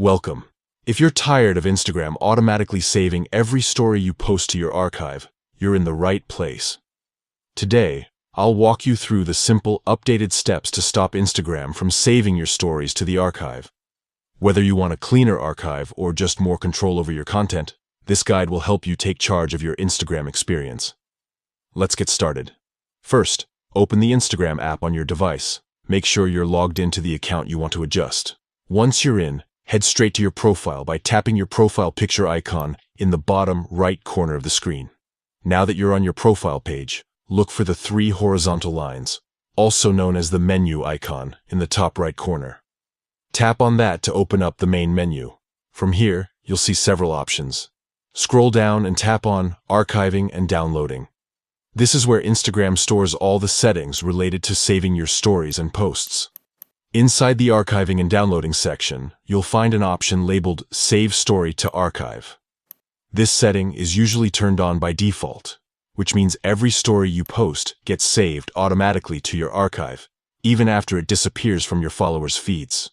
Welcome. If you're tired of Instagram automatically saving every story you post to your archive, you're in the right place. Today, I'll walk you through the simple, updated steps to stop Instagram from saving your stories to the archive. Whether you want a cleaner archive or just more control over your content, this guide will help you take charge of your Instagram experience. Let's get started. First, open the Instagram app on your device. Make sure you're logged into the account you want to adjust. Once you're in, head straight to your profile by tapping your profile picture icon in the bottom right corner of the screen. Now that you're on your profile page, look for the 3 horizontal lines, also known as the menu icon, in the top right corner. Tap on that to open up the main menu. From here, you'll see several options. Scroll down and tap on Archiving and Downloading. This is where Instagram stores all the settings related to saving your stories and posts. Inside the Archiving and Downloading section, you'll find an option labeled Save Story to Archive. This setting is usually turned on by default, which means every story you post gets saved automatically to your archive, even after it disappears from your followers' feeds.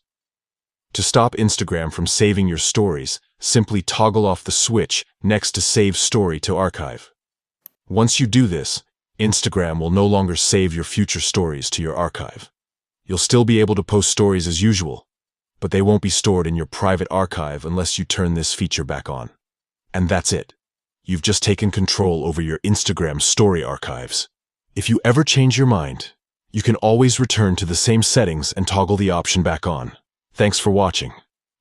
To stop Instagram from saving your stories, simply toggle off the switch next to Save Story to Archive. Once you do this, Instagram will no longer save your future stories to your archive. You'll still be able to post stories as usual, but they won't be stored in your private archive unless you turn this feature back on. And that's it. You've just taken control over your Instagram story archives. If you ever change your mind, you can always return to the same settings and toggle the option back on. Thanks for watching.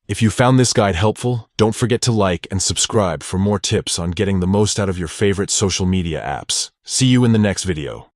If you found this guide helpful, don't forget to like and subscribe for more tips on getting the most out of your favorite social media apps. See you in the next video.